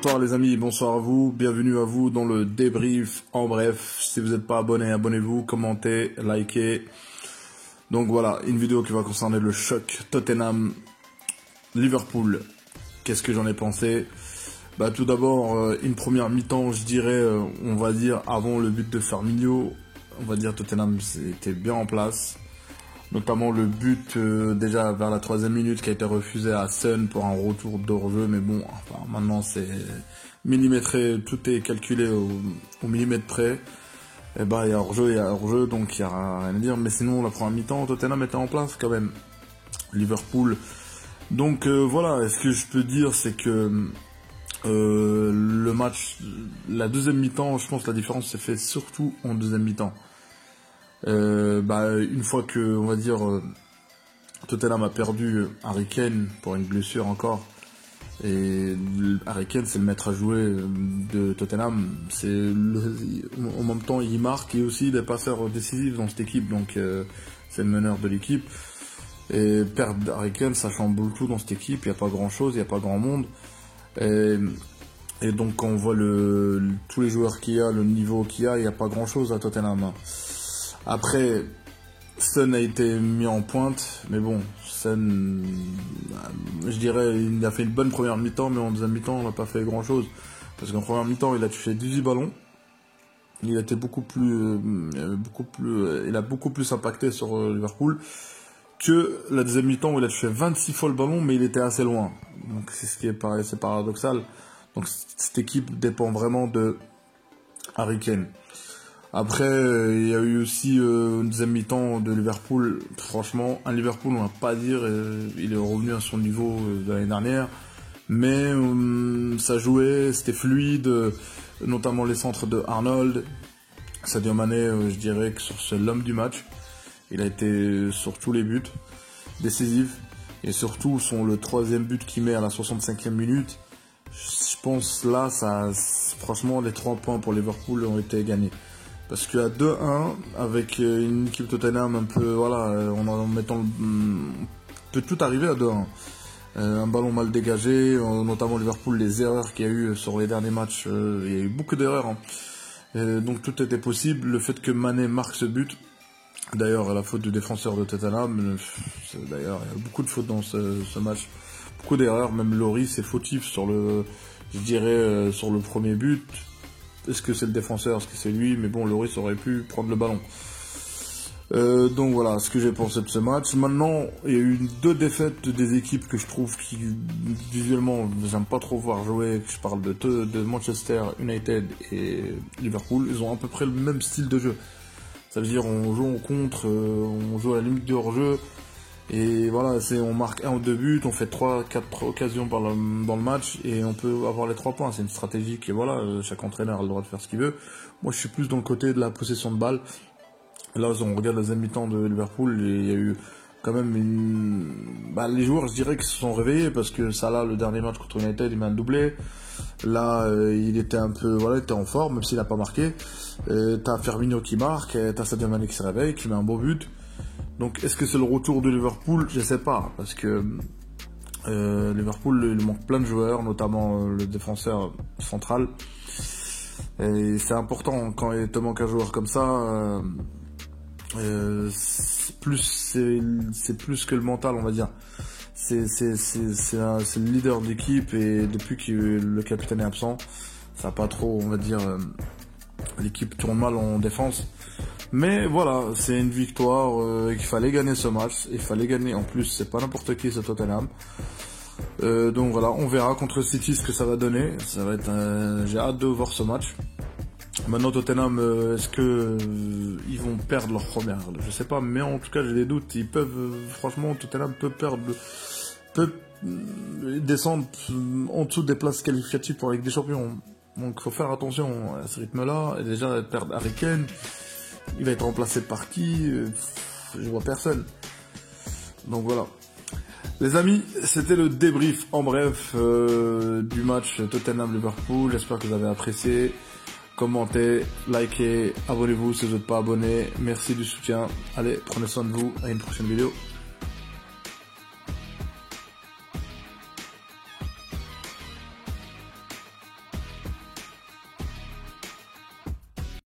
Bonsoir les amis, bonsoir à vous, bienvenue à vous dans le débrief. En bref, si vous n'êtes pas abonné, abonnez-vous, commentez, likez. Donc voilà, une vidéo qui va concerner le choc Tottenham-Liverpool. Qu'est-ce que j'en ai pensé? Tout d'abord, une première mi-temps, je dirais, on va dire, avant le but de Firmino, on va dire Tottenham était bien en place. Notamment le but déjà vers la 3e minute qui a été refusé à Son pour un retour d'hors-jeu. Mais bon, enfin, maintenant c'est millimétré, tout est calculé au millimètre près. Et il y a hors-jeu, donc il n'y a rien à dire. Mais sinon, la première mi-temps, Tottenham était en place quand même. Liverpool. Donc voilà, ce que je peux dire, c'est que le match, la deuxième mi-temps, je pense que la différence s'est faite surtout en deuxième mi-temps. Une fois que, on va dire, Tottenham a perdu Harry Kane pour une blessure encore, et Harry Kane c'est le maître à jouer de Tottenham, en même temps il marque et aussi il est passeur décisif dans cette équipe, donc c'est le meneur de l'équipe, et perdre Harry Kane ça chamboule tout dans cette équipe, il n'y a pas grand chose, il n'y a pas grand monde, et donc quand on voit tous les joueurs qu'il y a, le niveau qu'il y a, il n'y a pas grand chose à Tottenham. Après, Son a été mis en pointe, mais bon, Son, je dirais, il a fait une bonne première mi-temps, mais en deuxième mi-temps, on n'a pas fait grand-chose. Parce qu'en première mi-temps, il a touché 18 ballons. Il a été il a beaucoup plus impacté sur Liverpool que la deuxième mi-temps où il a touché 26 fois le ballon, mais il était assez loin. Donc c'est ce qui est assez paradoxal. Donc cette équipe dépend vraiment de Harry Kane. Après, il y a eu aussi une deuxième mi-temps de Liverpool. Franchement, un Liverpool, on va pas dire, il est revenu à son niveau de l'année dernière. Mais ça jouait, c'était fluide, notamment les centres de Arnold. Sadio Mané, je dirais que c'est l'homme du match. Il a été sur tous les buts, décisif. Et surtout, le 3e but qu'il met à la 65e minute. Je pense là, franchement, les 3 points pour Liverpool ont été gagnés. Parce qu'à 2-1, avec une équipe Tottenham un peu, voilà, peut tout arriver à 2-1. Un ballon mal dégagé, notamment Liverpool, les erreurs qu'il y a eu sur les derniers matchs, il y a eu beaucoup d'erreurs. Donc tout était possible. Le fait que Mané marque ce but, d'ailleurs, à la faute du défenseur de Tottenham, d'ailleurs, il y a beaucoup de fautes dans ce match. Beaucoup d'erreurs, même Lloris est fautif sur le premier but. Est-ce que c'est le défenseur, est-ce que c'est lui? Mais bon, Lloris aurait pu prendre le ballon. Donc voilà, ce que j'ai pensé de ce match. Maintenant, il y a eu 2 défaites des équipes que je trouve qui, visuellement, j'aime pas trop voir jouer. Je parle de Manchester United et Liverpool. Ils ont à peu près le même style de jeu. Ça veut dire, on joue en contre, on joue à la limite du hors-jeu. Et voilà, on marque 1 ou 2 buts, on fait 3-4 occasions dans le match et on peut avoir les 3 points. C'est une stratégie qui, voilà, chaque entraîneur a le droit de faire ce qu'il veut. Moi, je suis plus dans le côté de la possession de balle. Là, on regarde la deuxième mi-temps de Liverpool et il y a eu quand même les joueurs, je dirais, qui se sont réveillés parce que Salah, le dernier match contre United, il met un doublé. Là, il était un peu, voilà, il était en forme, même s'il n'a pas marqué. T'as Firmino qui marque, t'as Sadio Mané qui se réveille, qui met un beau but. Donc, est-ce que c'est le retour de Liverpool? Je sais pas, parce que Liverpool, il manque plein de joueurs, notamment le défenseur central. Et c'est important quand il te manque un joueur comme ça. C'est plus que le mental, on va dire. C'est le leader d'équipe et depuis que le capitaine est absent, ça n'a pas trop, on va dire, l'équipe tourne mal en défense. Mais voilà, c'est une victoire, qu'il fallait gagner ce match. Il fallait gagner, en plus c'est pas n'importe qui, c'est Tottenham. Donc voilà, on verra contre City ce que ça va donner. Ça va être, j'ai hâte de voir ce match. Maintenant Tottenham, est-ce que ils vont perdre leur première? Je sais pas, mais en tout cas j'ai des doutes. Ils peuvent, franchement, Tottenham peut descendre en dessous des places qualificatives pour la Ligue des Champions. Donc faut faire attention à ce rythme-là. Et déjà perdre Harry Kane, il va être remplacé par qui? Je vois personne. Donc voilà. Les amis, c'était le débrief en bref du match Tottenham-Liverpool. J'espère que vous avez apprécié. Commentez, likez, abonnez-vous si vous n'êtes pas abonné. Merci du soutien. Allez, prenez soin de vous. À une prochaine vidéo.